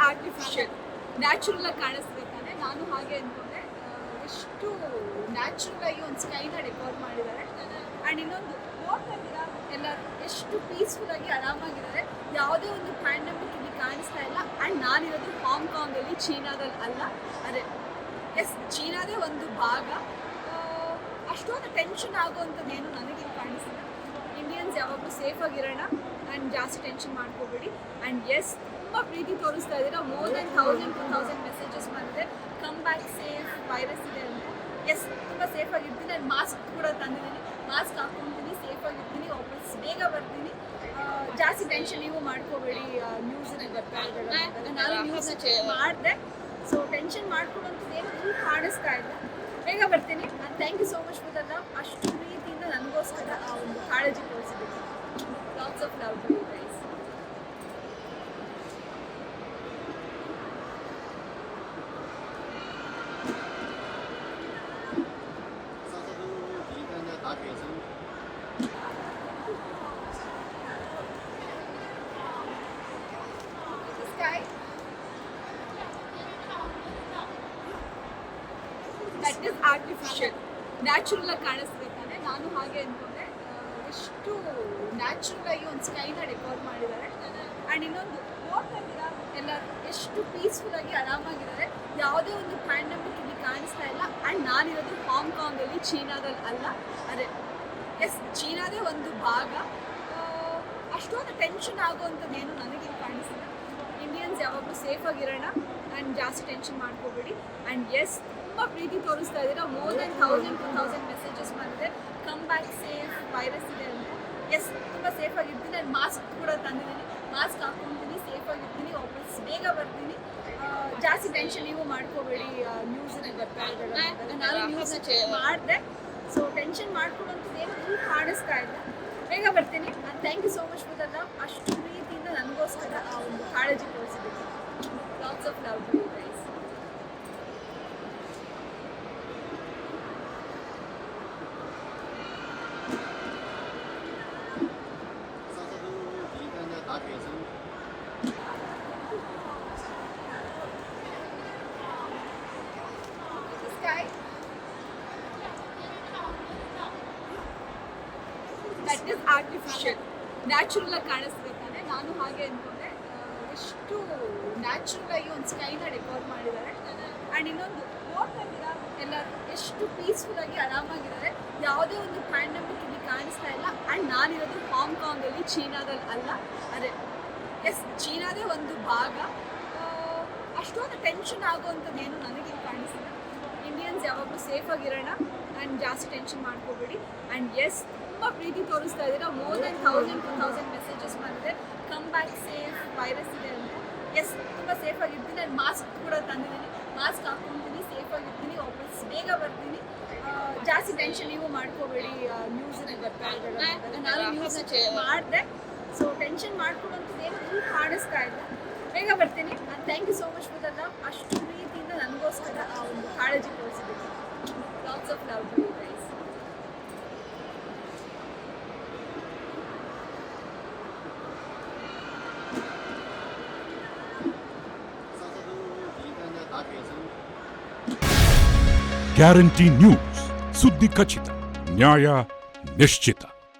Artificial natural ಆಗಿ ಕಾಣಿಸ್ಬೇಕು ತಾನೆ. ನಾನು ಹಾಗೆ ಅಂದ್ಕೊಂಡೆ, ಎಷ್ಟು ನ್ಯಾಚುರಲ್ ಆಗಿ ಒಂದು ಸ್ಕೈನ ಡೆಕೋರ್ ಮಾಡಿದ್ದಾರೆ. ಆ್ಯಂಡ್ ಇನ್ನೊಂದು ನೋಡ್ತಿದ್ದೀರಾ ಎಲ್ಲ ಎಷ್ಟು ಪೀಸ್ಫುಲ್ ಆಗಿ ಆರಾಮಾಗಿದ್ದಾರೆ. ಯಾವುದೇ ಒಂದು ಪ್ಯಾಂಡಮಿಕ್ ಇಲ್ಲಿ ಕಾಣಿಸ್ತಾ ಇಲ್ಲ. ಆ್ಯಂಡ್ ನಾನಿರೋದು ಹಾಂಗ್ಕಾಂಗಲ್ಲಿ, ಚೀನಾದಲ್ಲಿ ಅಲ್ಲ. ಅದೇ ಎಸ್, ಚೀನಾದೇ ಒಂದು ಭಾಗ. ಅಷ್ಟೊಂದು ಟೆನ್ಷನ್ ಆಗೋವಂಥದ್ದೇನು ನನಗಿಲ್ಲಿ ಕಾಣಿಸಿಲ್ಲ. ಇಂಡಿಯನ್ಸ್ ಯಾವಾಗಲೂ ಸೇಫಾಗಿರೋಣ ಆ್ಯಂಡ್ ಜಾಸ್ತಿ ಟೆನ್ಷನ್ ಮಾಡ್ಕೋಬೇಡಿ. ಆ್ಯಂಡ್ ಎಸ್, ತುಂಬ ಪ್ರೀತಿ ತೋರಿಸ್ತಾ ಇದ್ದೀರಾ. ಮೋರ್ ದೆನ್ 1000 ಮೆಸೇಜಸ್ ಬಂದಿದೆ. ಕಮ್ ಬ್ಯಾಕ್ ಸೇಫ್, ವೈರಸ್ ಇದೆ ಅಂತ. ಎಸ್, ತುಂಬ ಸೇಫಾಗಿರ್ತೀನಿ. ಆ್ಯಂಡ್ ಮಾಸ್ಕ್ ಕೂಡ ತಂದಿದ್ದೀನಿ. ಮಾಸ್ಕ್ ಹಾಕ್ಕೊತೀನಿ, ಸೇಫಾಗಿರ್ತೀನಿ, ವಾಪಸ್ ಬೇಗ ಬರ್ತೀನಿ. ಜಾಸ್ತಿ ಟೆನ್ಷನ್ ನೀವು ಮಾಡ್ಕೋಬೇಡಿ. ನ್ಯೂಸಲ್ಲಿ ಬರ್ತಾ ಇದ್ದಾರೆ, ನಾನು ನ್ಯೂಸ್ನ ಚೆಕ್ ಮಾಡಿದೆ. ಸೊ ಟೆನ್ಷನ್ ಮಾಡ್ಕೊಡೋಂಥದ್ದು ಏನು ಕಾಣಿಸ್ತಾ ಇಲ್ಲ. ಬೇಗ ಬರ್ತೀನಿ. And thank you so much for the love. ಅಷ್ಟು ಪ್ರೀತಿಯಿಂದ ನನಗೋಸ್ಕರ ಆ ಒಂದು ಕಾಳಜಿ ತೋರಿಸಿದ್ದೀನಿ. Lots of love to you guys. That is artificial natural ಆಗಿ ಕಾಣಿಸ್ಬೇಕು ತಾನೆ. ನಾನು ಹಾಗೆ ಅಂದ್ಕೊಂಡೆ, ಎಷ್ಟು ನ್ಯಾಚುರಲ್ ಆಗಿ ಒಂದು ಸ್ಕೈನ ಡೆಕೋರ್ ಮಾಡಿದ್ದಾರೆ. ಆ್ಯಂಡ್ ಇನ್ನೊಂದು ನೋಡ್ತಿದ್ದೀರಾ ಎಲ್ಲ ಎಷ್ಟು ಪೀಸ್ಫುಲ್ ಆಗಿ ಆರಾಮಾಗಿದ್ದಾರೆ. ಯಾವುದೇ ಒಂದು ಪ್ಯಾಂಡಮಿಕ್ ಇಲ್ಲಿ ಕಾಣಿಸ್ತಾ ಇಲ್ಲ. ಆ್ಯಂಡ್ ನಾನಿರೋದು ಹಾಂಗ್ಕಾಂಗಲ್ಲಿ, ಚೀನಾದಲ್ಲಿ ಅಲ್ಲ. ಅದೇ ಎಸ್, ಚೀನಾದೇ ಒಂದು ಭಾಗ. ಅಷ್ಟೊಂದು ಟೆನ್ಷನ್ ಆಗೋವಂಥದ್ದೇನು ನನಗಿಲ್ಲಿ ಕಾಣಿಸಿಲ್ಲ. ಇಂಡಿಯನ್ಸ್ ಯಾವಾಗಲೂ ಸೇಫಾಗಿರೋಣ ಆ್ಯಂಡ್ ಜಾಸ್ತಿ ಟೆನ್ಷನ್ ಮಾಡ್ಕೋಬೇಡಿ. ಆ್ಯಂಡ್ ಎಸ್, ತುಂಬ ಪ್ರೀತಿ ತೋರಿಸ್ತಾ ಇದ್ದೀರಾ. ಮೋರ್ ದೆನ್ 1000 ಮೆಸೇಜಸ್ ಬಂದಿದೆ. ಕಮ್ ಬ್ಯಾಕ್ ಸೇಫ್, ವೈರಸ್ ಇದೆ ಅಂತ. ಎಸ್, ತುಂಬ ಸೇಫಾಗಿರ್ತೀನಿ. ಆ್ಯಂಡ್ ಮಾಸ್ಕ್ ಕೂಡ ತಂದಿದ್ದೀನಿ. ಮಾಸ್ಕ್ ಹಾಕ್ಕೊತೀನಿ, ಸೇಫಾಗಿರ್ತೀನಿ, ವಾಪಸ್ ಬೇಗ ಬರ್ತೀನಿ. ಜಾಸ್ತಿ ಟೆನ್ಷನ್ ನೀವು ಮಾಡ್ಕೋಬೇಡಿ. ನ್ಯೂಸಲ್ಲಿ ಬರ್ತಾ ಇದ್ದಾರೆ, ನಾನು ನ್ಯೂಸ್ನ ಚೆಕ್ ಮಾಡಿದೆ. ಸೊ ಟೆನ್ಷನ್ ಮಾಡ್ಕೊಡೋಂಥದ್ದು ಏನು ಕಾಣಿಸ್ತಾ ಇಲ್ಲ. ಬೇಗ ಬರ್ತೀನಿ. And thank you so much for the love. ಅಷ್ಟು ಪ್ರೀತಿಯಿಂದ ನನಗೋಸ್ಕರ ಆ ಒಂದು ಕಾಳಜಿ ತೋರಿಸಿದ್ದೀನಿ. Lots of love to you guys. That is artificial natural ಆಗಿ ಕಾಣಿಸ್ಬೇಕು ತಾನೆ. ನಾನು ಹಾಗೆ ಅಂದ್ಕೊಂಡೆ, ಎಷ್ಟು ನ್ಯಾಚುರಲ್ ಆಗಿ ಒಂದು ಸ್ಕೈನ ಡೆಕೋರ್ ಮಾಡಿದ್ದಾರೆ. ಆ್ಯಂಡ್ ಇನ್ನೊಂದು ನೋಡ್ತಿದ್ದೀರಾ ಎಲ್ಲ ಎಷ್ಟು ಪೀಸ್ಫುಲ್ ಆಗಿ ಆರಾಮಾಗಿದ್ದಾರೆ. ಯಾವುದೇ ಒಂದು ಪ್ಯಾಂಡಮಿಕ್ ಇಲ್ಲಿ ಕಾಣಿಸ್ತಾ ಇಲ್ಲ. ಆ್ಯಂಡ್ ನಾನಿರೋದು ಹಾಂಗ್ಕಾಂಗಲ್ಲಿ, ಚೀನಾದಲ್ಲಿ ಅಲ್ಲ. ಅದೇ ಎಸ್, ಚೀನಾದೇ ಒಂದು ಭಾಗ. ಅಷ್ಟೊಂದು ಟೆನ್ಷನ್ ಆಗೋವಂಥದ್ದೇನು ನನಗಿಲ್ಲಿ ಕಾಣಿಸಿಲ್ಲ. ಇಂಡಿಯನ್ಸ್ ಯಾವಾಗಲೂ ಸೇಫಾಗಿರೋಣ ಆ್ಯಂಡ್ ಜಾಸ್ತಿ ಟೆನ್ಷನ್ ಮಾಡ್ಕೋಬೇಡಿ. ಆ್ಯಂಡ್ ಎಸ್, ತುಂಬ ಪ್ರೀತಿ ತೋರಿಸ್ತಾ ಇದ್ದೀರಾ. ಮೋರ್ ದೆನ್ 1000 ಮೆಸೇಜಸ್ ಬಂದಿದೆ. ಕಮ್ ಬ್ಯಾಕ್ ಸೇಫ್, ವೈರಸ್ ಇದೆ ಅಂತ. ಎಸ್, ತುಂಬ ಸೇಫಾಗಿರ್ತೀನಿ. ಆ್ಯಂಡ್ ಮಾಸ್ಕ್ ಕೂಡ ತಂದಿದ್ದೀನಿ. ಮಾಸ್ಕ್ ಹಾಕ್ಕೊತೀನಿ, ಸೇಫಾಗಿರ್ತೀನಿ, ವಾಪಸ್ ಬೇಗ ಬರ್ತೀನಿ. ಜಾಸ್ತಿ ಟೆನ್ಷನ್ ನೀವು ಮಾಡ್ಕೋಬೇಡಿ. ನ್ಯೂಸಲ್ಲಿ ಬರ್ತಾ ಇದ್ದಾರೆ, ನಾನು ನ್ಯೂಸ್ನ ಚೆಕ್ ಮಾಡಿದೆ. ಸೊ ಟೆನ್ಷನ್ ಮಾಡ್ಕೊಡೋಂಥದ್ದು ಏನು ಕಾಣಿಸ್ತಾ ಇಲ್ಲ. ಬೇಗ ಬರ್ತೀನಿ. And thank you so much for the love. ಅಷ್ಟು ಪ್ರೀತಿಯಿಂದ ನನಗೋಸ್ಕರ ಆ ಒಂದು ಕಾಳಜಿ ತೋರಿಸಿದ್ದೀನಿ. Lots of love to you guys. Guarantee news, ಸುದ್ದಿ ಖಚಿತ, ನ್ಯಾಯ ನಿಶ್ಚಿತ.